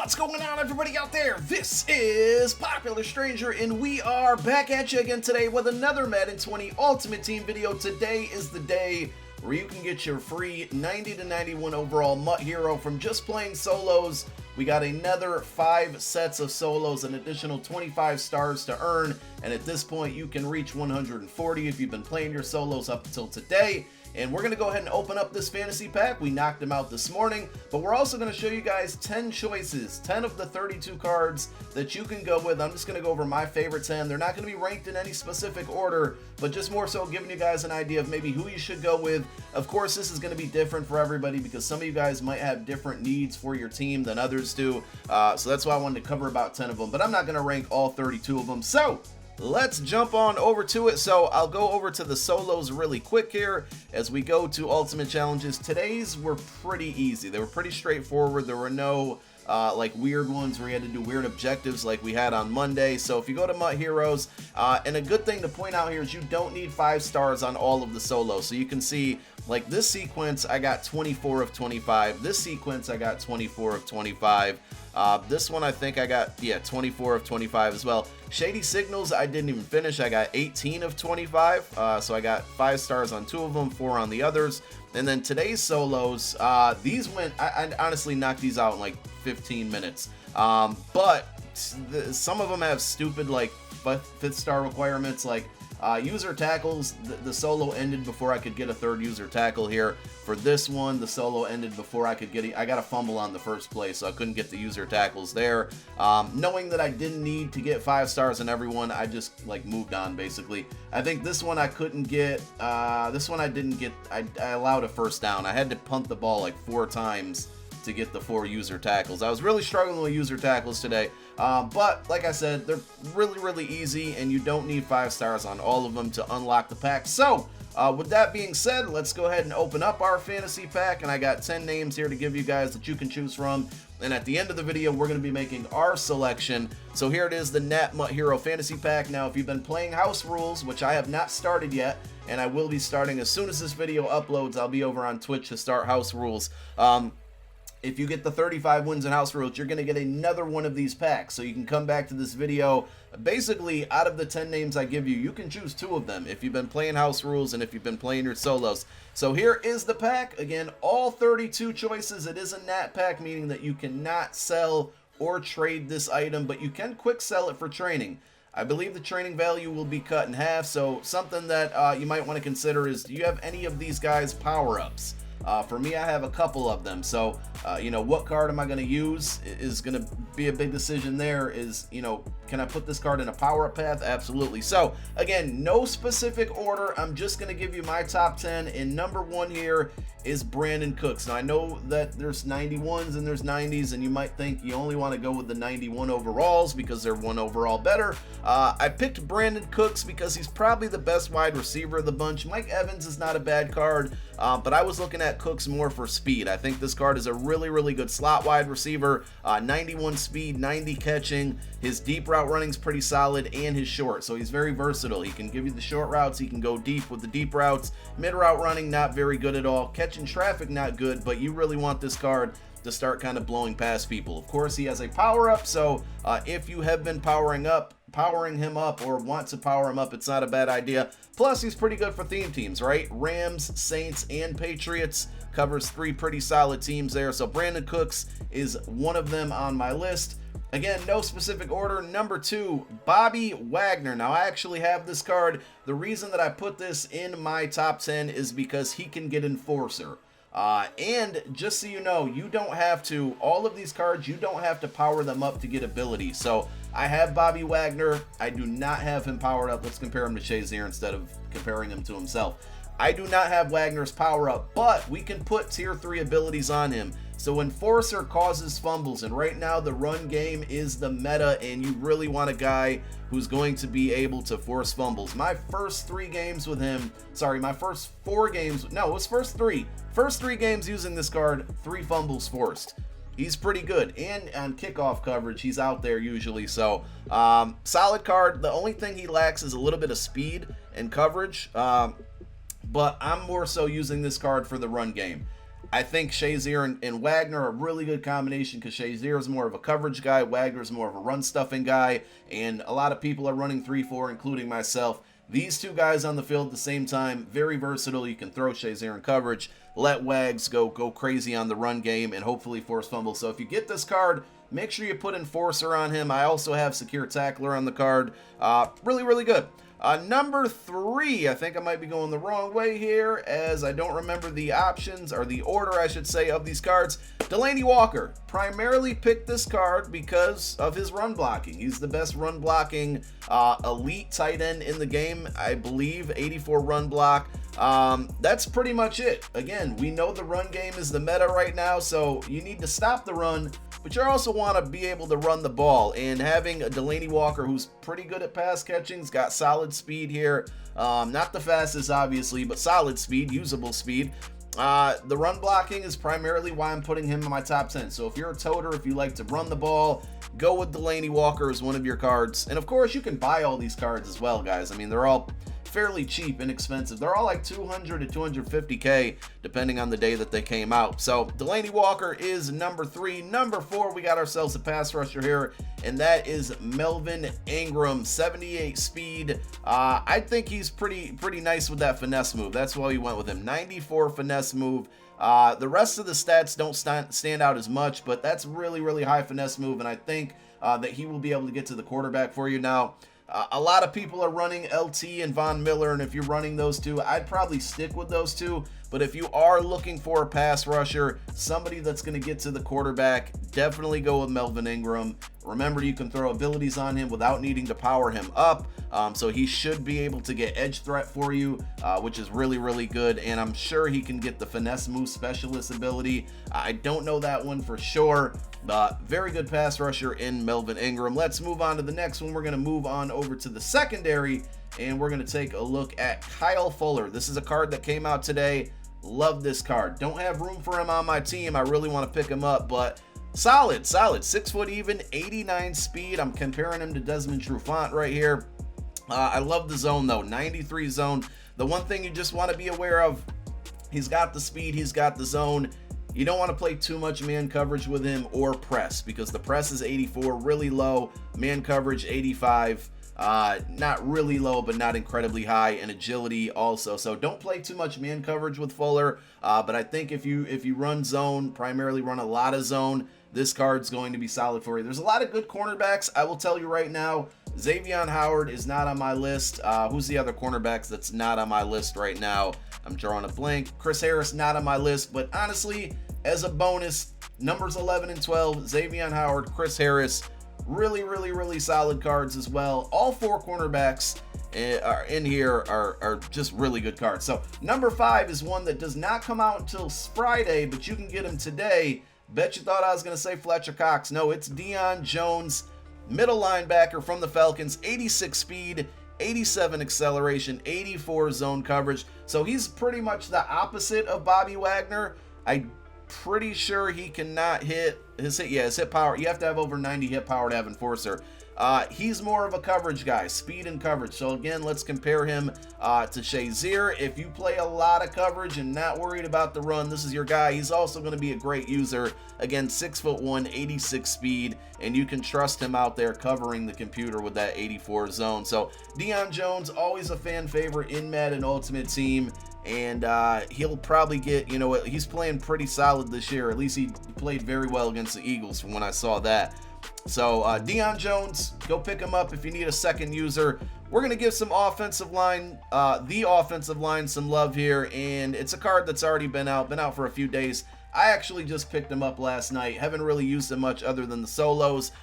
What's going on, everybody out there? This is Popular Stranger, and we are back at you again today with another Madden 20 Ultimate Team video. Today is the day where you can get your free 90 to 91 overall MUT Hero from just playing solos. We got another 5 sets of solos, an additional 25 stars to earn, and at this point you can reach 140 if you've been playing your solos up until today. And we're going to go ahead and open up this fantasy pack. We knocked them out this morning, but we're also going to show you guys 10 choices, 10 of the 32 cards that you can go with. I'm just going to go over my favorite 10. They're not going to be ranked in any specific order, but just more so giving you guys an idea of maybe who you should go with. Of course, this is going to be different for everybody because some of you guys might have different needs for your team than others do. So that's why I wanted to cover about 10 of them, but I'm not going to rank all 32 of them. So let's jump on over to it. So I'll go over to the solos really quick here as we go to ultimate challenges. Today's were pretty easy. They were pretty straightforward. There were no like weird ones where you had to do weird objectives like we had on Monday. So if you go to MUT Heroes, and a good thing to point out here is you don't need 5 stars on all of the solos. So you can see like this sequence I got 24 of 25. This sequence I got 24 of 25. This one I think I got 24 of 25 as well. Shady Signals I didn't even finish. I got 18 of 25, so I got 5 stars on 2 of them, 4 on the others. And then today's solos, these went, I honestly knocked these out in like 15 minutes, but some of them have stupid like 5th star requirements, like user tackles. The solo ended before I could get a 3rd user tackle here. For this one, the solo ended before I could get I got a fumble on the first play, so I couldn't get the user tackles there. Knowing that I didn't need to get 5 stars on everyone, I just like moved on basically. I think this one I couldn't get, this one I didn't get, I allowed a 1st down. I had to punt the ball like 4 times to get the 4 user tackles. I was really struggling with user tackles today, but like I said, they're really easy and you don't need 5 stars on all of them to unlock the pack. So with that being said, let's go ahead and open up our fantasy pack, and I got 10 names here to give you guys that you can choose from, and at the end of the video we're going to be making our selection. So here it is, the MUT Hero Fantasy Pack. Now if you've been playing House Rules, which I have not started yet, and I will be starting as soon as this video uploads, I'll be over on Twitch to start House Rules. If you get the 35 wins in House Rules, you're going to get another one of these packs. So you can come back to this video. Basically, out of the 10 names I give you, you can choose 2 of them if you've been playing House Rules and if you've been playing your solos. So here is the pack. Again, all 32 choices. It is a nat pack, meaning that you cannot sell or trade this item, but you can quick sell it for training. I believe the training value will be cut in half. So something that you might want to consider is, do you have any of these guys' power-ups? For me, I have a couple of them, so you know, what card am I going to use is going to be a big decision there. Is, you know, can I put this card in a power-up path? Absolutely. So again, no specific order. I'm just going to give you my top 10, and number 1 here is Brandon Cooks. Now I know that there's 91s and there's 90s, and you might think you only want to go with the 91 overalls because they're 1 overall better. I picked Brandon Cooks because he's probably the best wide receiver of the bunch. Mike Evans is not a bad card, but I was looking at Cooks more for speed. I think this card is a really good slot wide receiver. 91 speed, 90 catching. His deep route running is pretty solid, and his short, so he's very versatile. He can give you the short routes, he can go deep with the deep routes. Mid route running, not very good at all. Catching traffic, not good, but you really want this card to start kind of blowing past people. Of course, he has a power up, so if you have been powering him up or want to power him up, it's not a bad idea. Plus, he's pretty good for theme teams, right? Rams, Saints, and Patriots. Covers 3 pretty solid teams there. So Brandon Cooks is one of them on my list. Again, no specific order. Number 2, Bobby Wagner. Now, I actually have this card. The reason that I put this in my top 10 is because he can get Enforcer. And just so you know, you don't have to, all of these cards, you don't have to power them up to get ability. So I have Bobby Wagner. I do not have him powered up. Let's compare him to Shazier instead of comparing him to himself. I do not have Wagner's power up, but we can put tier 3 abilities on him. So Enforcer causes fumbles, and right now the run game is the meta, and you really want a guy who's going to be able to force fumbles. My first 3 games with him, sorry, my first 4 games, no, it was first 3 games using this card, 3 fumbles forced. He's pretty good, and on kickoff coverage, he's out there usually. So solid card. The only thing he lacks is a little bit of speed and coverage, but I'm more so using this card for the run game. I think Shazier and Wagner are a really good combination because Shazier is more of a coverage guy, Wagner's more of a run stuffing guy, and a lot of people are running 3-4, including myself. These two guys on the field at the same time, very versatile. You can throw Shazier in coverage, let Wags go crazy on the run game, and hopefully force fumble. So if you get this card, make sure you put Enforcer on him. I also have Secure Tackler on the card. Really, really good. Number 3, I think I might be going the wrong way here, as I don't remember the options, or the order, I should say, of these cards. Delanie Walker. Primarily picked this card because of his run blocking. He's the best run blocking elite tight end in the game, I believe. 84 run block. That's pretty much it. Again, we know the run game is the meta right now, so you need to stop the run, but you also want to be able to run the ball. And having a Delanie Walker who's pretty good at pass catching, has got solid speed here. Not the fastest, obviously, but solid speed, usable speed. The run blocking is primarily why I'm putting him in my top 10. So if you're a toter, if you like to run the ball, go with Delanie Walker as one of your cards. And of course, you can buy all these cards as well, guys. I mean, they're all fairly cheap, inexpensive. They're all like 200 to 250K, depending on the day that they came out. So Delanie Walker is number 3. Number 4, we got ourselves a pass rusher here, and that is Melvin Ingram, 78 speed. I think he's pretty nice with that finesse move. That's why we went with him. 94 finesse move. The rest of the stats don't stand out as much, but that's really high finesse move, and I think that he will be able to get to the quarterback for you. Now, a lot of people are running LT and Von Miller, and if you're running those two, I'd probably stick with those two. But if you are looking for a pass rusher, somebody that's going to get to the quarterback, definitely go with Melvin Ingram. Remember, you can throw abilities on him without needing to power him up, so he should be able to get edge threat for you, which is really good. And I'm sure he can get the finesse move specialist ability. I don't know that one for sure. Very good pass rusher in Melvin Ingram. Let's move on to the next one. We're going to move on over to the secondary, and we're going to take a look at Kyle Fuller. This is a card that came out today. Love this card. Don't have room for him on my team. I really want to pick him up, but solid. 6 foot even, 89 speed. I'm comparing him to Desmond Trufant right here. I love the zone though, 93 zone. The one thing you just want to be aware of, he's got the speed, he's got the zone. You don't want to play too much man coverage with him or press, because the press is 84, really low. Man coverage 85. Not really low, but not incredibly high, and agility also. So don't play too much man coverage with Fuller. But I think if you run zone, primarily run a lot of zone, this card's going to be solid for you. There's a lot of good cornerbacks. I will tell you right now, Xavier Howard is not on my list. Who's the other cornerbacks that's not on my list right now? I'm drawing a blank. Chris Harris, not on my list. But honestly, as a bonus, numbers 11 and 12, Xavier Howard, Chris Harris, really solid cards as well. All 4 cornerbacks are in here are just really good cards. So number 5 is one that does not come out until Friday, but you can get him today. Bet you thought I was going to say Fletcher Cox. No, it's Deon Jones, middle linebacker from the Falcons, 86 speed, 87 acceleration, 84 zone coverage. So he's pretty much the opposite of Bobby Wagner. I'm pretty sure he cannot hit his hit power. You have to have over 90 hit power to have Enforcer. He's more of a coverage guy, speed and coverage. So again, let's compare him to Shazier. If you play a lot of coverage and not worried about the run, this is your guy. He's also going to be a great user. Again, 6'1", 86 speed, and you can trust him out there covering the computer with that 84 zone. So Deon Jones, always a fan favorite in Madden Ultimate Team. And he'll probably get, he's playing pretty solid this year. At least he played very well against the Eagles from when I saw that. So Deon Jones, go pick him up if you need a second user. We're going to give some offensive line, some love here. And it's a card that's already been out for a few days. I actually just picked him up last night. Haven't really used him much other than the solos.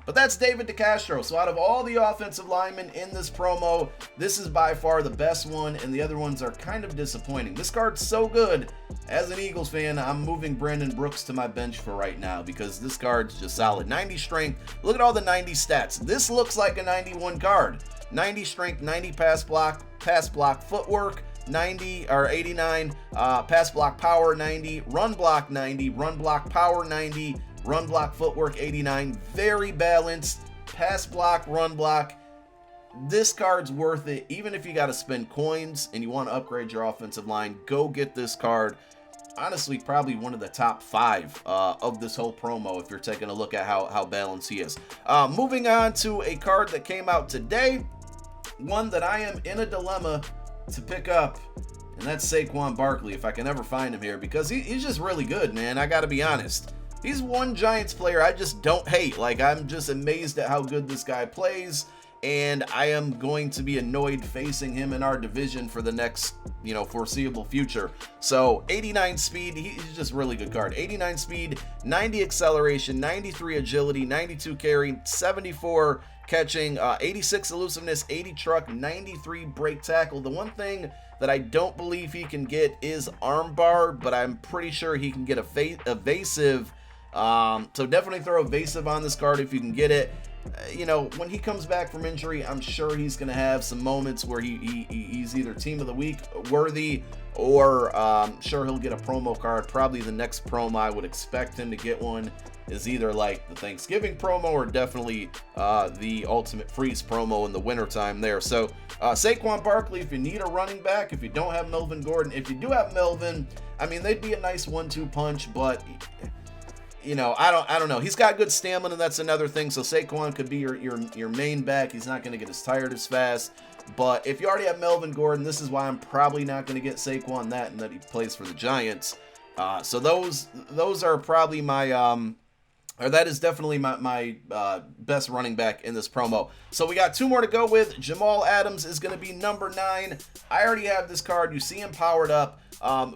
But that's David DeCastro. So out of all the offensive linemen in this promo, this is by far the best one, and the other ones are kind of disappointing. This card's so good. As an Eagles fan, I'm moving Brandon Brooks to my bench for right now because this card's just solid. 90 strength. Look at all the 90 stats. This looks like a 91 card. 90 strength, 90 pass block footwork, 90 or 89, pass block power 90, run block 90, run block power 90, run block footwork 89. Very balanced. Pass block, run block. This card's worth it. Even if you got to spend coins and you want to upgrade your offensive line, go get this card. honestly probably one of the top 5 of this whole promo if you're taking a look at how balanced he is. Moving on to a card that came out today, one that I am in a dilemma to pick up, and that's Saquon Barkley, if I can ever find him here, because he's just really good, man. I gotta be honest. He's one Giants player I just don't hate. Like, I'm just amazed at how good this guy plays, and I am going to be annoyed facing him in our division for the next, foreseeable future. So 89 speed, he's just a really good card. 89 speed, 90 acceleration, 93 agility, 92 carry, 74 catching, 86 elusiveness, 80 truck, 93 break tackle. The one thing that I don't believe he can get is armbar, but I'm pretty sure he can get evasive. So definitely throw evasive on this card if you can get it. When he comes back from injury, I'm sure he's going to have some moments where he's either team of the week worthy, or sure he'll get a promo card. Probably the next promo I would expect him to get one is either like the Thanksgiving promo or definitely the Ultimate Freeze promo in the wintertime there. So Saquon Barkley, if you need a running back, if you don't have Melvin Gordon, if you do have Melvin, I mean, they'd be a nice 1-2 punch, but I don't know. He's got good stamina, that's another thing. So Saquon could be your main back. He's not going to get as tired as fast. But if you already have Melvin Gordon, this is why I'm probably not going to get Saquon and that he plays for the Giants. So those are probably my or that is definitely my best running back in this promo. So we got 2 more to go with. Jamal Adams is going to be number 9. I already have this card. You see him powered up.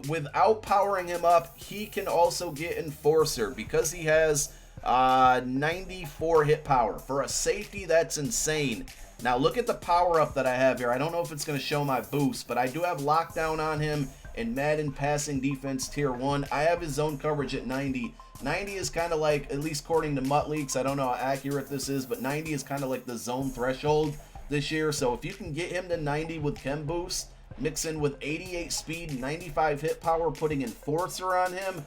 Without powering him up, he can also get Enforcer because he has 94 hit power. For a safety, that's insane. Now look at the power up that I have here. I don't know if it's going to show my boost, but I do have lockdown on him in Madden passing defense tier 1. I have his zone coverage at 90. 90 is kind of like, at least according to MUT leaks, I don't know how accurate this is, but 90 is kind of like the zone threshold this year. So if you can get him to 90 with chem boost, mix in with 88 speed, 95 hit power, putting Enforcer on him,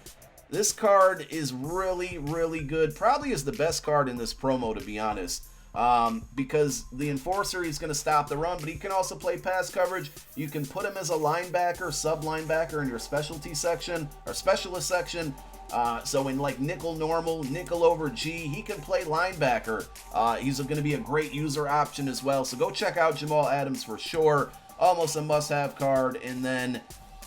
this card is really, really good. Probably is the best card in this promo, to be honest. Because the Enforcer, he's going to stop the run, but he can also play pass coverage. You can put him as a linebacker, sub-linebacker in your specialty section, or specialist section. So in like nickel normal, nickel over G, he can play linebacker. He's going to be a great user option as well. So go check out Jamal Adams for sure. Almost a must-have card. And then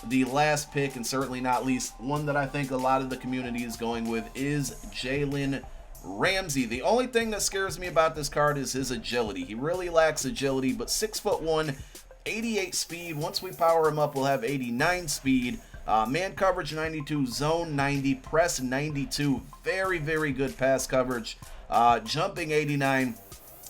the last pick, and certainly not least, one that I think a lot of the community is going with, is Jalen Ramsey. The only thing that scares me about this card is his agility. He really lacks agility, but 6'1", 88 speed. Once we power him up, we'll have 89 speed. Man coverage 92, zone 90, press 92. Very, very good pass coverage. Jumping 89.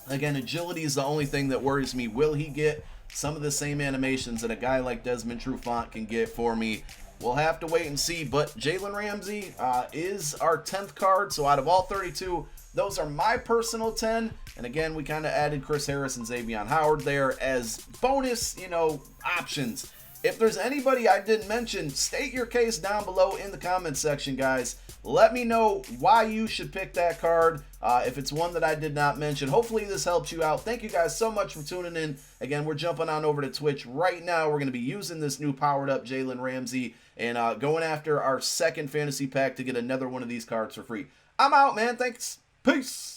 Again, agility is the only thing that worries me. Will he get some of the same animations that a guy like Desmond Trufant can get for me? We'll have to wait and see. But Jalen Ramsey is our 10th card. So out of all 32, those are my personal 10. And again, we kind of added Chris Harris and Xavier Howard there as bonus, options. If there's anybody I didn't mention, state your case down below in the comments section, guys. Let me know why you should pick that card, if it's one that I did not mention. Hopefully this helps you out. Thank you guys so much for tuning in. Again, we're jumping on over to Twitch right now. We're going to be using this new powered up Jalen Ramsey and going after our second fantasy pack to get another one of these cards for free. I'm out, man. Thanks. Peace.